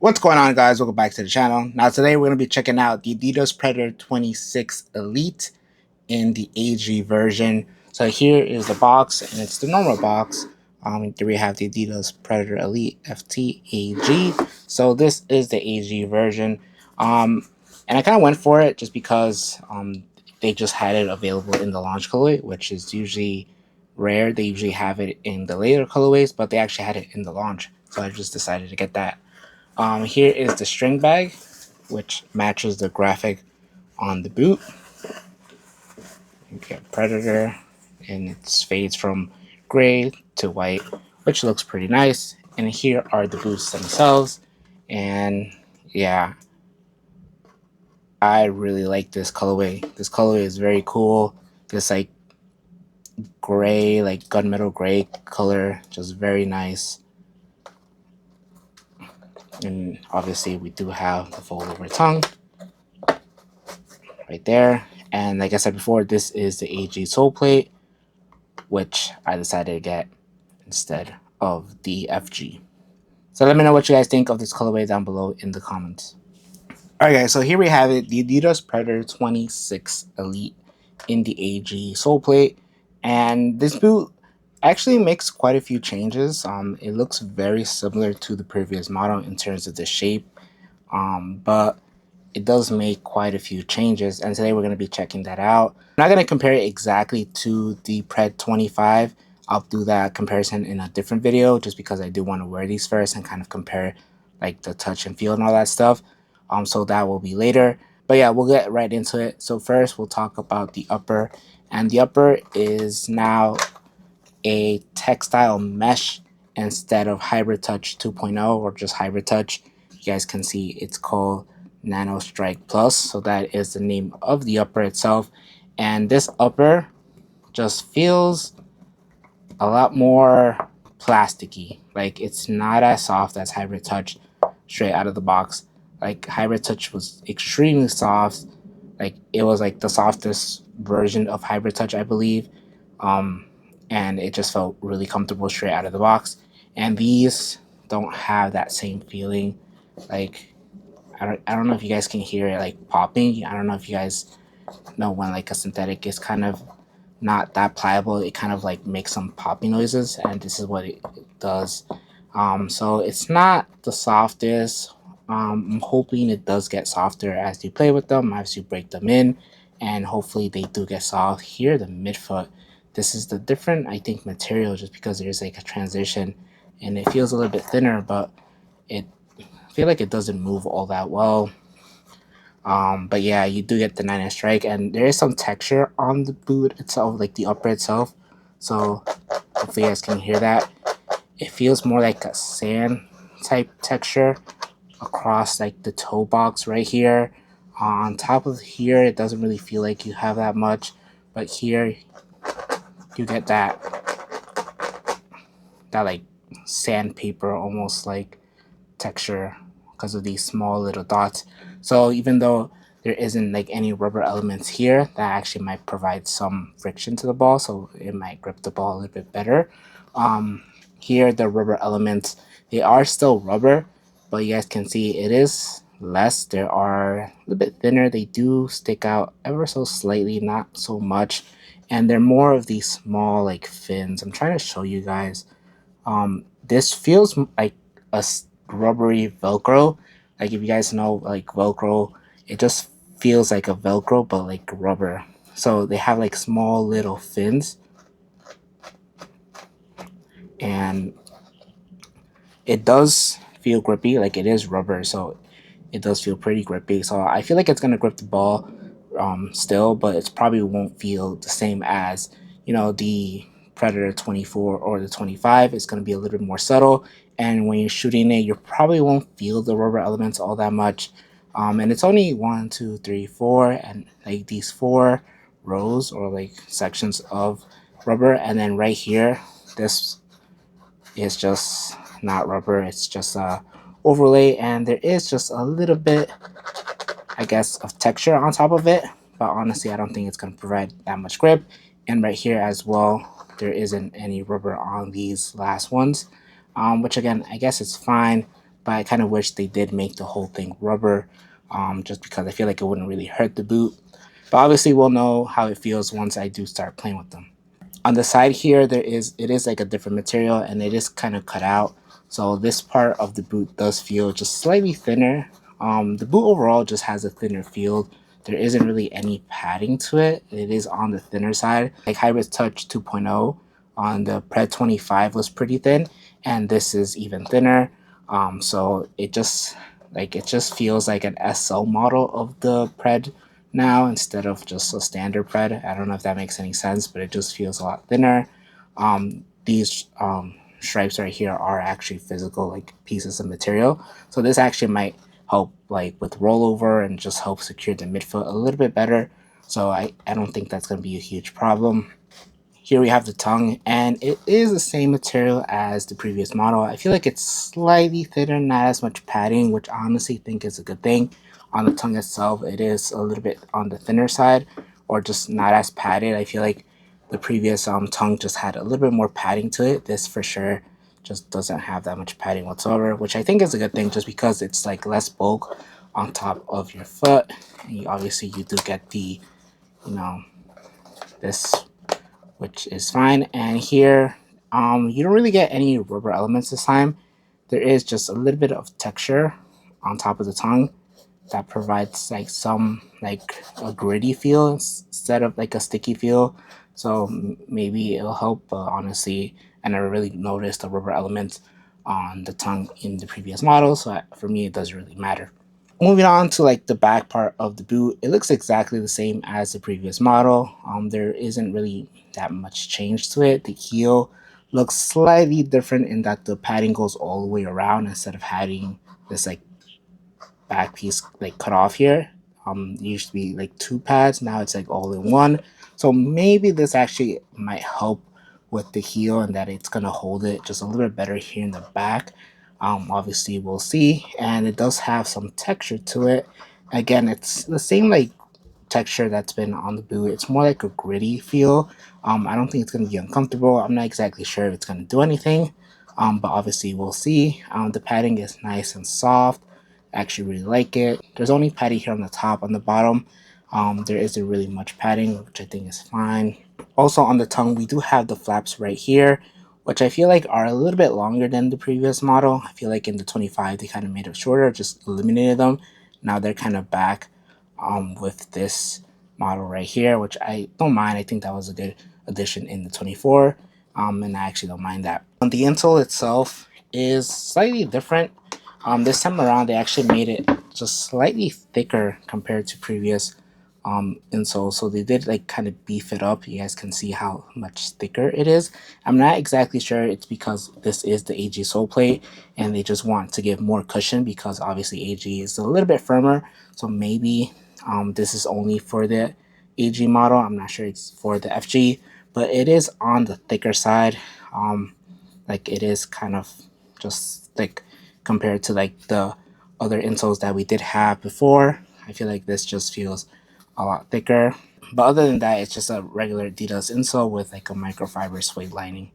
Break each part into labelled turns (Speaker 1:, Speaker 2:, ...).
Speaker 1: What's going on, guys? Welcome back to the channel. Now today we're going to be checking out the Adidas Predator 26 Elite in the AG version. So here is the box, and it's the normal box. Here we have the Adidas Predator Elite FT AG. So this is the AG version. And I kind of went for it just because they just had it available in the launch colorway, which is usually rare. They usually have it in the later colorways, but they actually had it in the launch. So I just decided to get that. Here is the string bag, which matches the graphic on the boot. You get Predator, and it fades from gray to white, which looks pretty nice. And here are the boots themselves. And yeah, I really like this colorway. This colorway is very cool. This like gray, like gunmetal gray color, just very nice. And obviously we do have the fold over tongue right there. And like I said before, this is the AG sole plate, which I decided to get instead of the FG. So let me know what you guys think of this colorway down below in the comments. Alright guys, so here we have it, the Adidas Predator 26 Elite in the AG sole plate. And this boot actually makes quite a few changes. It looks very similar to the previous model in terms of the shape, but it does make quite a few changes, and today we're going to be checking that out. I'm not going to compare it exactly to the Pred 25. I'll do that comparison in a different video just because I do want to wear these first and kind of compare like the touch and feel and all that stuff. So that will be later. But yeah, we'll get right into it. So first we'll talk about the upper, and the upper is now a textile mesh instead of Hybrid Touch 2.0 or just Hybrid Touch. You guys can see it's called Nano Strike Plus, so that is the name of the upper itself. And this upper just feels a lot more plasticky. Like, it's not as soft as Hybrid Touch straight out of the box. Like, Hybrid Touch was extremely soft. Like, it was like the softest version of Hybrid Touch, I believe. And it just felt really comfortable straight out of the box. And these don't have that same feeling. Like, I don't know if you guys can hear it like popping. I don't know if you guys know when like a synthetic is kind of not that pliable, it kind of like makes some popping noises, and this is what it does. So it's not the softest. I'm hoping it does get softer as you play with them, as you break them in, and hopefully they do get soft. Here, the midfoot, this is the different, I think, material, just because there's like a transition, and it feels a little bit thinner, but I feel like it doesn't move all that well. But yeah, you do get the 9-inch strike, and there is some texture on the boot itself, like the upper itself. So hopefully you guys can hear that. It feels more like a sand type texture across like the toe box right here. On top of here, it doesn't really feel like you have that much, but here you get that like sandpaper almost like texture because of these small little dots. So even though there isn't like any rubber elements here, that actually might provide some friction to the ball, so it might grip the ball a little bit better. Here the rubber elements, they are still rubber, but you guys can see it is less. They are a little bit thinner. They do stick out ever so slightly, not so much, and they're more of these small like fins. I'm trying to show you guys. This feels like a rubbery Velcro. Like, if you guys know like Velcro, it just feels like a Velcro but like rubber. So they have like small little fins, and it does feel grippy. Like, it is rubber, so it does feel pretty grippy. So I feel like it's gonna grip the ball still, but it probably won't feel the same as, you know, the Predator 24 or the 25. It's gonna be a little bit more subtle, and when you're shooting it, you probably won't feel the rubber elements all that much. And it's only 1, 2, 3, 4, and like these 4 rows or like sections of rubber, and then right here, this is just not rubber. It's just a overlay, and there is just a little bit, I guess, of texture on top of it, but honestly I don't think it's going to provide that much grip. And right here as well, there isn't any rubber on these last ones, which again, I guess it's fine, but I kind of wish they did make the whole thing rubber, just because I feel like it wouldn't really hurt the boot. But obviously, we'll know how it feels once I do start playing with them. On the side here, it is like a different material, and it is kind of cut out. So this part of the boot does feel just slightly thinner. The boot overall just has a thinner feel. There isn't really any padding to it. It is on the thinner side. Like Hybrid Touch 2.0 on the Pred 25 was pretty thin, and this is even thinner. So it just feels like an SL model of the Pred now instead of just a standard Pred. I don't know if that makes any sense, but it just feels a lot thinner. These stripes right here are actually physical like pieces of material, so this actually might help like with rollover and just help secure the midfoot a little bit better. So I don't think that's going to be a huge problem. Here we have the tongue, and it is the same material as the previous model. I feel like it's slightly thinner, not as much padding, which I honestly think is a good thing. On the tongue itself, it is a little bit on the thinner side, or just not as padded. I feel like the previous tongue just had a little bit more padding to it. This for sure just doesn't have that much padding whatsoever, which I think is a good thing just because it's like less bulk on top of your foot. And obviously you do get the, you know, this, which is fine. And here, you don't really get any rubber elements this time. There is just a little bit of texture on top of the tongue that provides like some like a gritty feel instead of like a sticky feel. So maybe it'll help, but honestly, I never really noticed the rubber elements on the tongue in the previous model. So for me, it doesn't really matter. Moving on to like the back part of the boot, it looks exactly the same as the previous model. There isn't really that much change to it. The heel looks slightly different in that the padding goes all the way around instead of having this like back piece like cut off here. It used to be like two pads, now it's like all in one. So maybe this actually might help with the heel and that it's gonna hold it just a little bit better here in the back. Obviously we'll see, and it does have some texture to it. Again, it's the same like texture that's been on the boot. It's more like a gritty feel. I don't think it's going to be uncomfortable. I'm not exactly sure if it's going to do anything, but obviously we'll see. The padding is nice and soft. I actually really like it. There's only padding here on the top. On the bottom, there isn't really much padding, which I think is fine. Also on the tongue, we do have the flaps right here, which I feel like are a little bit longer than the previous model. I feel like in the 25 they kind of made it shorter, just eliminated them. Now they're kind of back with this model right here, which I don't mind. I think that was a good addition in the 24, and I actually don't mind that. The insole itself is slightly different. This time around, they actually made it just slightly thicker compared to previous insole. So they did like kind of beef it up. You guys can see how much thicker it is. I'm not exactly sure it's because this is the AG sole plate and they just want to give more cushion because obviously AG is a little bit firmer. So maybe this is only for the AG model. I'm not sure it's for the FG, but it is on the thicker side. Like it is kind of just thick compared to like the other insoles that we did have before. I feel like this just feels a lot thicker. But other than that, it's just a regular Adidas insole with like a microfiber suede lining.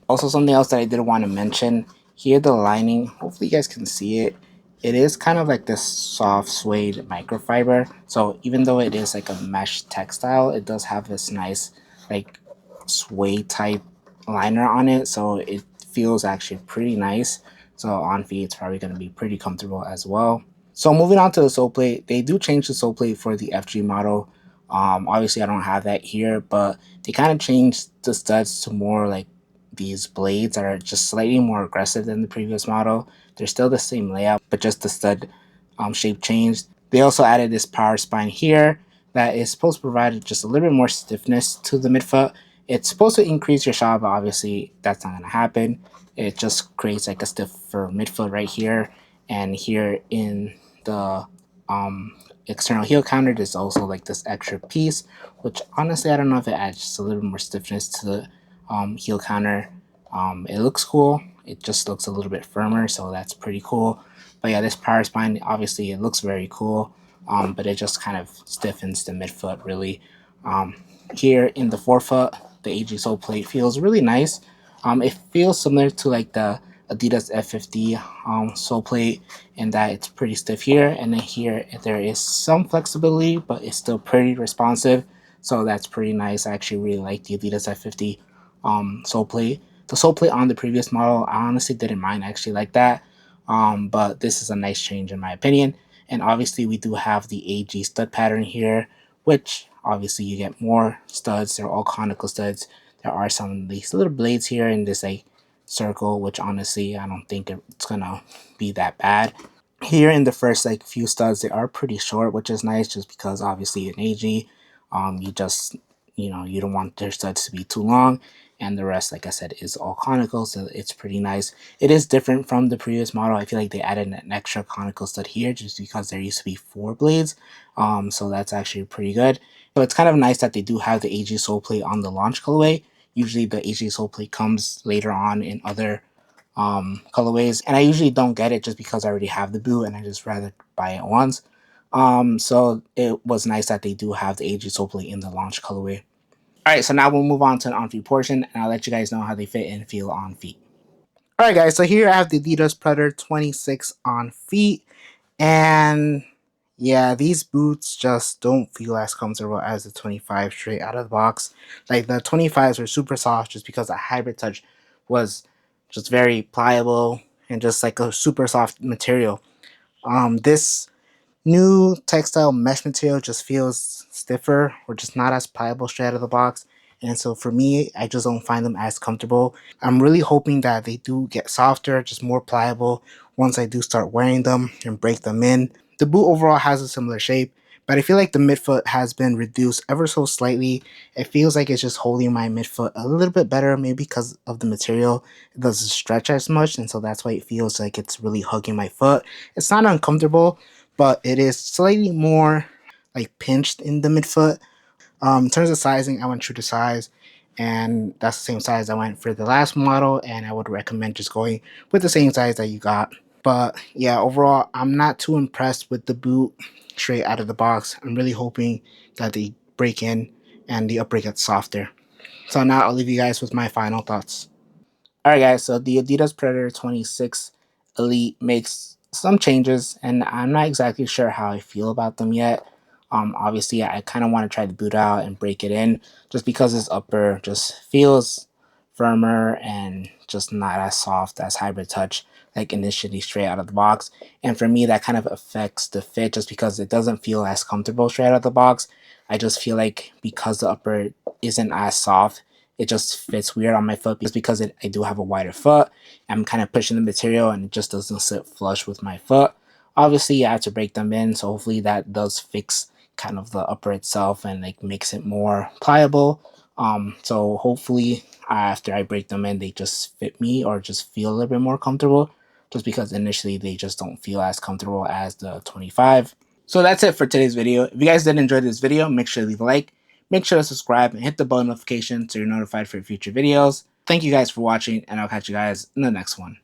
Speaker 1: Also, something else that I did want to mention here, the lining, hopefully you guys can see it. It is kind of like this soft suede microfiber. So even though it is like a mesh textile, it does have this nice like suede type liner on it. So it feels actually pretty nice. So on feet, it's probably going to be pretty comfortable as well. So moving on to the sole plate, they do change the sole plate for the FG model. Obviously, I don't have that here, but they kind of changed the studs to more like these blades that are just slightly more aggressive than the previous model. They're still the same layout, but just the stud shape changed. They also added this power spine here that is supposed to provide just a little bit more stiffness to the midfoot. It's supposed to increase your shot, but obviously that's not going to happen. It just creates like a stiffer midfoot right here, and here in the external heel counter there's also like this extra piece, which honestly I don't know if it adds just a little more stiffness to the heel counter. It looks cool. It just looks a little bit firmer, so that's pretty cool. But yeah, this power spine, obviously it looks very cool, but it just kind of stiffens the midfoot really. Here in the forefoot, the AG sole plate feels really nice. It feels similar to like the Adidas F50 sole plate, and that it's pretty stiff here, and then here there is some flexibility, but it's still pretty responsive, so that's pretty nice. I actually really like the Adidas F50 sole plate. The sole plate on the previous model, I honestly didn't mind. I actually like that, but this is a nice change in my opinion. And obviously we do have the AG stud pattern here, which obviously you get more studs. They're all conical studs. There are some of these little blades here in this like circle, which honestly I don't think it's gonna be that bad. Here in the first like few studs, they are pretty short, which is nice just because obviously in AG, you just, you don't want their studs to be too long, and the rest, like I said, is all conical, so it's pretty nice. It is different from the previous model. I feel like they added an extra conical stud here just because there used to be 4 blades, so that's actually pretty good. So it's kind of nice that they do have the AG sole plate on the launch colorway. Usually the AG sole plate comes later on in other colorways, and I usually don't get it just because I already have the boot and I just rather buy it once. So it was nice that they do have the AG sole plate in the launch colorway. All right, so now we'll move on to the on feet portion, and I'll let you guys know how they fit and feel on feet. All right, guys, so here I have the Adidas Predator 26 on feet, and yeah, these boots just don't feel as comfortable as the 25 straight out of the box. Like the 25s were super soft just because the hybrid touch was just very pliable and just like a super soft material. This new textile mesh material just feels stiffer or just not as pliable straight out of the box. And so for me, I just don't find them as comfortable. I'm really hoping that they do get softer, just more pliable once I do start wearing them and break them in. The boot overall has a similar shape, but I feel like the midfoot has been reduced ever so slightly. It feels like it's just holding my midfoot a little bit better, maybe because of the material. It doesn't stretch as much, and so that's why it feels like it's really hugging my foot. It's not uncomfortable, but it is slightly more like pinched in the midfoot. In terms of sizing, I went true to size, and that's the same size I went for the last model, and I would recommend just going with the same size that you got. But yeah, overall, I'm not too impressed with the boot straight out of the box. I'm really hoping that they break in and the upper gets softer. So now I'll leave you guys with my final thoughts. Alright guys, so the Adidas Predator 26 Elite makes some changes, and I'm not exactly sure how I feel about them yet. Obviously I kind of want to try to boot out and break it in just because this upper just feels firmer and just not as soft as Hybrid Touch like initially straight out of the box. And for me that kind of affects the fit just because it doesn't feel as comfortable straight out of the box. I just feel like because the upper isn't as soft, it just fits weird on my foot just because I do have a wider foot. I'm kind of pushing the material and it just doesn't sit flush with my foot. Obviously, I have to break them in, so hopefully that does fix kind of the upper itself and like makes it more pliable. So hopefully after I break them in, they just fit me or just feel a little bit more comfortable. Just because initially they just don't feel as comfortable as the 25. So that's it for today's video. If you guys did enjoy this video, make sure to leave a like. Make sure to subscribe and hit the bell notification so you're notified for future videos. Thank you guys for watching, and I'll catch you guys in the next one.